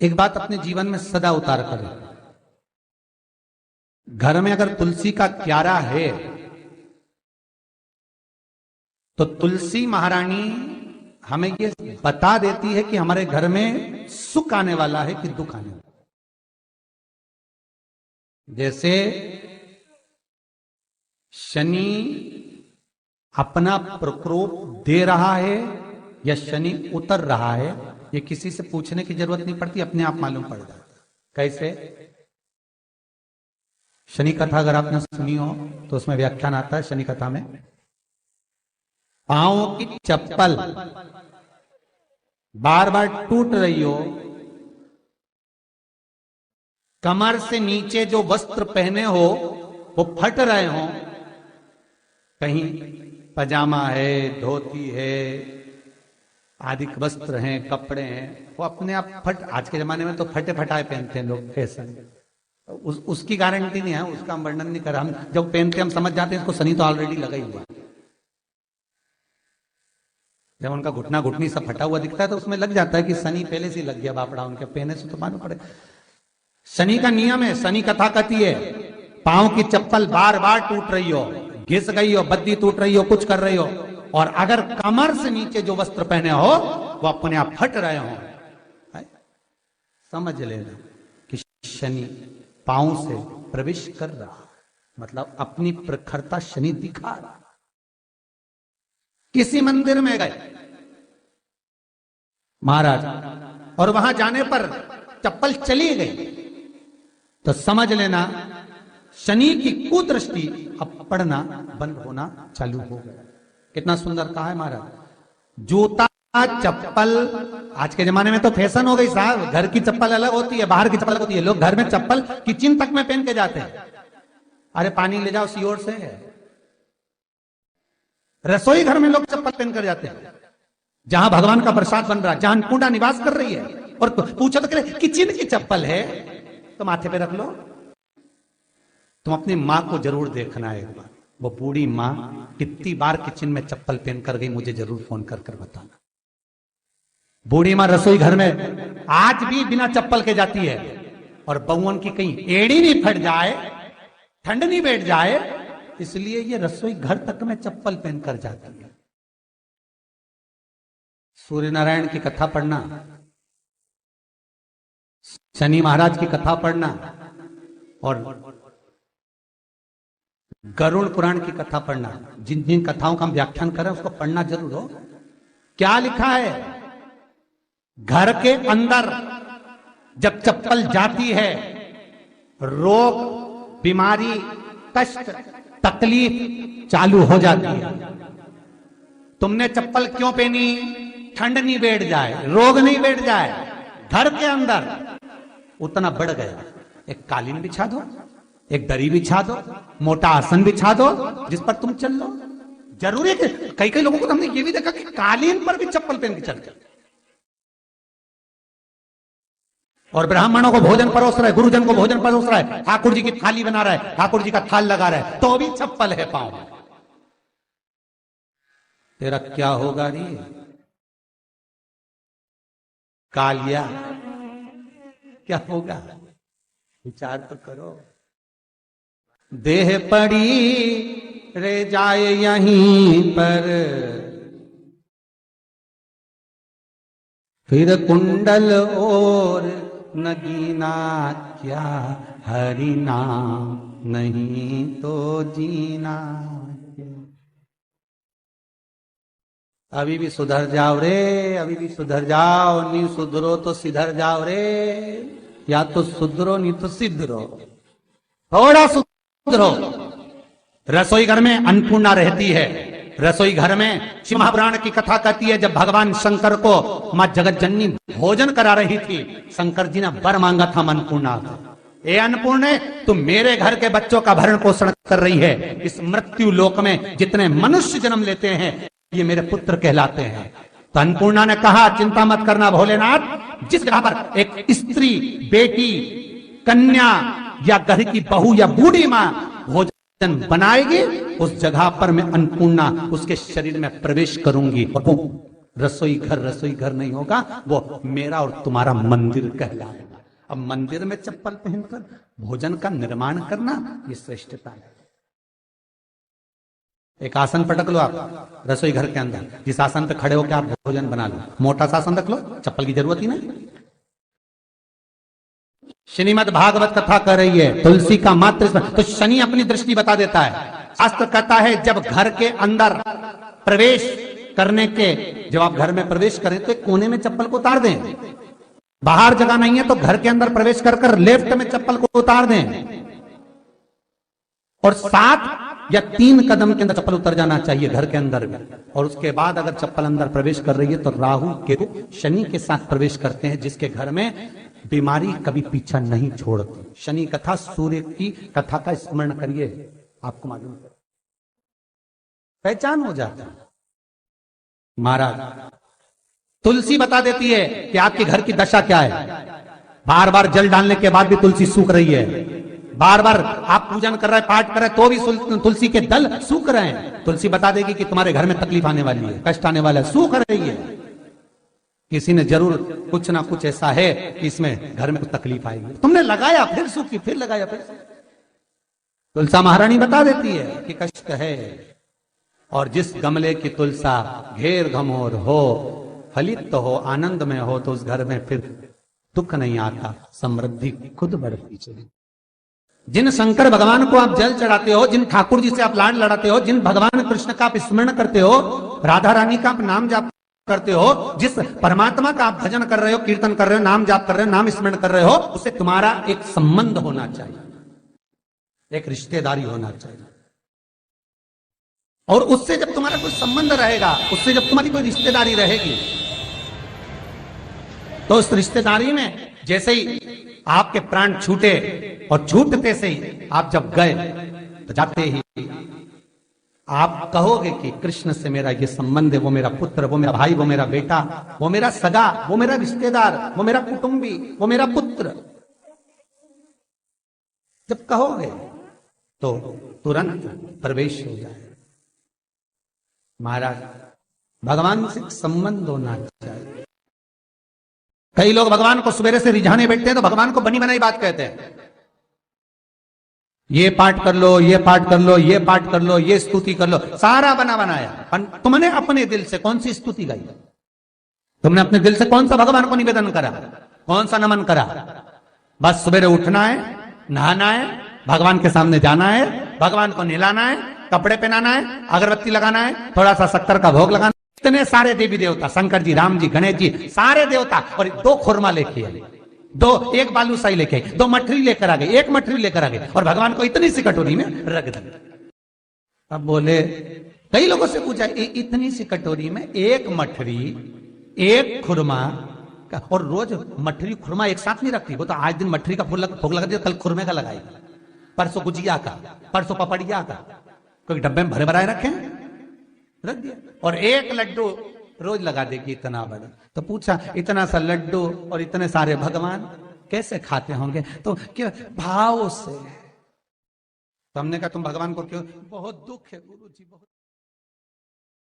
एक बात अपने जीवन में सदा उतार करें। घर में अगर तुलसी का क्यारा है तो तुलसी महारानी हमें ये बता देती है कि हमारे घर में सुख आने वाला है कि दुख आने वाला है। जैसे शनि अपना प्रकोप दे रहा है या शनि उतर रहा है, ये किसी से पूछने की जरूरत नहीं पड़ती, अपने आप मालूम पड़ जाता। कैसे? शनि कथा अगर आपने सुनी हो तो उसमें व्याख्यान आता है शनि कथा में, पांव की चप्पल बार बार टूट रही हो, कमर से नीचे जो वस्त्र पहने हो वो फट रहे हो, कहीं पजामा है, धोती है, आदि वस्त्र हैं, कपड़े हैं, वो अपने आप फट। आज के जमाने में तो फटे फटाए पहनते हैं लोग, कैसे उसकी गारंटी नहीं है, उसका हम वर्णन नहीं कर रहा। हम जब पहनते हम समझ जाते हैं इसको शनि तो ऑलरेडी लगा ही हुआ। जब उनका घुटना घुटनी सब फटा हुआ दिखता है तो उसमें लग जाता है कि शनि पहले से लग गया बापड़ा, उनके पहने से तो मालूम पड़े। शनि का नियम है, शनि कथा कहती है पांव की चप्पल बार बार टूट रही हो, घिस गई हो, बद्दी टूट रही हो, कुछ कर रही हो, और अगर कमर से नीचे जो वस्त्र पहने हो वो अपने आप फट रहे हो, समझ लेना कि शनि पांव से प्रवेश कर रहा, मतलब अपनी प्रखरता शनि दिखा रहा। किसी मंदिर में गए महाराज और वहां जाने पर चप्पल चली गई तो समझ लेना शनि की कुदृष्टि अब पड़ना बंद होना चालू हो गया। कितना सुंदर कहा है महाराज। जूता चप्पल आज के जमाने में तो फैशन हो गई साहब, घर की चप्पल अलग होती है, बाहर की चप्पल अलग होती है। लोग घर में चप्पल किचन तक में पहन के जाते हैं। अरे पानी ले जाओ सीओर से। रसोई घर में लोग चप्पल पहन कर जाते हैं, जहां भगवान का प्रसाद बन रहा है, जहां अन्नपूर्णा निवास कर रही है, और पूछो तो करे किचन की चप्पल है तो माथे पे रख लो। तुम अपनी मां को जरूर देखना है एक बार, वो बूढ़ी मां कितनी बार किचन में चप्पल पहन कर गई, मुझे जरूर फोन कर कर बताना। बूढ़ी मां रसोई घर में आज भी बिना चप्पल के जाती है, और बहुवन की कहीं एड़ी नहीं फट जाए, ठंड नहीं बैठ जाए, इसलिए ये रसोई घर तक में चप्पल पहन कर जाती है। सूर्य नारायण की कथा पढ़ना, शनि महाराज की कथा पढ़ना, और गरुड़ पुराण की कथा पढ़ना। जिन जिन कथाओं का हम व्याख्यान करें उसको पढ़ना जरूर हो। क्या लिखा है? घर के अंदर जब चप्पल जाती है, रोग, बीमारी, कष्ट, तकलीफ चालू हो जाती है। तुमने चप्पल क्यों पहनी? ठंड नहीं बैठ जाए, रोग नहीं बैठ जाए। घर के अंदर उतना बढ़ गया, एक कालीन बिछा दो, एक दरी बिछा दो, मोटा आसन बिछा दो जिस पर तुम चल लो। जरूरी है कि कई कई लोगों को तो हमने ये भी देखा कि कालीन पर भी चप्पल पहन के चलते, और ब्राह्मणों को भोजन परोस रहा है, गुरुजन को भोजन परोस रहा है, ठाकुर जी की थाली बना रहा है, ठाकुर जी का थाल लगा रहा है, तो भी चप्पल है पांव में। तेरा क्या होगा रे कालिया, क्या होगा? विचार तो करो। देह पड़ी रे जाए यहीं पर, फिर कुंडल और नगीना, क्या हरि नाम नहीं तो जीना। अभी भी सुधर जाओ रे, अभी भी सुधर जाओ, नहीं सुधरो तो सिधर जाओ रे। या तो सुधरो नहीं तो सिधरो, थोड़ा सुधरो। रसोई घर में अन्नपूर्णा रहती है। रसोई घर में शिव महापुराण की कथा कहती है जब भगवान शंकर को मां जगत जननी भोजन करा रही थी, शंकर जी ने वर मांगा था अन्नपूर्णा। ए अन्नपूर्णे, तुम मेरे घर के बच्चों का भरण पोषण कर रही है। इस मृत्यु लोक में जितने मनुष्य जन्म लेते हैं ये मेरे पुत्र कहलाते हैं। तो अन्नपूर्णा ने कहा चिंता मत करना भोलेनाथ, जिस जगह पर एक स्त्री, बेटी, कन्या या घर की बहू या बूढ़ी मां भोजन बनाएगी, उस जगह पर मैं अन्नपूर्णा उसके शरीर में प्रवेश करूंगी और वो रसोई घर नहीं होगा, वो मेरा और तुम्हारा मंदिर कहलाएगा। अब मंदिर में चप्पल पहनकर भोजन का निर्माण करना, ये श्रेष्ठता है। एक आसन पटक लो आप रसोई घर के अंदर, जिस आसन पे खड़े होकर आप भोजन बना लो, मोटा सा आसन रख लो, चप्पल की जरूरत ही नहीं। श्रीमद् भागवत कथा कर रही है, तुलसी का मात्र तो शनि अपनी दृष्टि बता देता है। शास्त्र कहता है जब घर के अंदर प्रवेश करने के, जब आप घर में प्रवेश करें तो एक कोने में चप्पल को उतार दें। बाहर जगह नहीं है तो घर के अंदर प्रवेश कर लेफ्ट में चप्पल को उतार दें, और 7 या 3 कदम के अंदर चप्पल उतर जाना चाहिए घर के अंदर में। और उसके बाद अगर चप्पल अंदर प्रवेश कर रही है तो राहु केतु शनि के साथ प्रवेश करते हैं, जिसके घर में बीमारी कभी पीछा नहीं छोड़ती। शनि कथा, सूर्य की कथा का स्मरण करिए, आपको मालूम है, पहचान हो जाता है। महाराज तुलसी बता देती है कि आपके घर की दशा क्या है। बार बार जल डालने के बाद भी तुलसी सूख रही है, बार बार आप पूजन कर रहे हैं, पाठ कर रहे हैं, तो भी तुलसी के दल सूख रहे हैं। तुलसी बता देगी कि तुम्हारे घर में तकलीफ आने वाली है, कष्ट आने वाला है, सूख रही है। किसी ने जरूर कुछ ना कुछ ऐसा है कि इसमें घर में कुछ तकलीफ आएगी, तुमने लगाया फिर सूखी, फिर लगाया फिर। तुलसा महारानी बता देती है कि कष्ट है। और जिस गमले की तुलसा घेर घमोर हो, फलित हो, आनंद में हो, तो उस घर में फिर दुख नहीं आता, समृद्धि खुद बढ़ती चली। जिन शंकर भगवान को आप जल चढ़ाते हो, जिन ठाकुर जी से आप लाड लड़ाते हो, जिन भगवान कृष्ण का आप स्मरण करते हो, राधा रानी का आप नाम जाप करते हो, जिस परमात्मा का आप भजन कर रहे हो, कीर्तन कर रहे हो, नाम जाप कर रहे हो, नाम स्मरण कर रहे हो, उससे तुम्हारा एक संबंध होना चाहिए, एक रिश्तेदारी होना चाहिए। और उससे जब तुम्हारा कोई संबंध रहेगा, उससे जब तुम्हारी कोई रिश्तेदारी रहेगी, तो उस रिश्तेदारी में जैसे ही आपके प्राण छूटे, और छूटते से ही आप जब गए, तो जाते ही आप कहोगे कि कृष्ण से मेरा ये संबंध है, वो मेरा पुत्र, वो मेरा भाई, वो मेरा बेटा, वो मेरा सगा, वो मेरा रिश्तेदार, वो मेरा कुटुंबी, वो मेरा पुत्र। जब कहोगे तो तुरंत प्रवेश हो जाए। महाराज भगवान से संबंध होना चाहिए। कई लोग भगवान को सवेरे से रिझाने बैठते हैं तो भगवान को बनी बनाई बात कहते हैं, ये पाठ कर लो, ये पाठ कर लो, ये पाठ कर लो, ये स्तुति कर लो, सारा बना बनाया। तुमने अपने दिल से कौन सी स्तुति गाई? तुमने अपने दिल से कौन सा भगवान को निवेदन करा, कौन सा नमन करा? बस सवेरे उठना है, नहाना है, भगवान के सामने जाना है, भगवान को नहलाना है, कपड़े पहनाना है, अगरबत्ती लगाना है, थोड़ा सा शक्कर का भोग लगाना। इतने सारे देवी देवता, शंकर जी, राम जी, गणेश जी, सारे देवता, और 2 खुरमा लेके आए, 1 बालूशाही लेके आए, 2 मठरी लेकर आ गए, 1 मठरी लेकर आ गए, और भगवान को इतनी सी कटोरी में रख दिया। अब बोले, कई लोगों से पूछा, इतनी सी कटोरी में 1 मठरी, 1 खुरमा, और रोज मठरी खुरमा एक साथ नहीं रखती। वो तो आज दिन मठरी का भोग लगा दिया, कल खुरमे का लगाएगी, परसों गुजिया का, परसों पपड़िया का, कोई डब्बे में भरे भराए रखे, रख दिया। और 1 लड्डू रोज लगा देगी, इतना बड़ा। तो पूछा, इतना सा लड्डू और इतने सारे भगवान कैसे खाते होंगे? तो क्यों? भाव से। तो हमने कहा, तुम भगवान को क्यों? बहुत दुख है गुरु जी, बहुत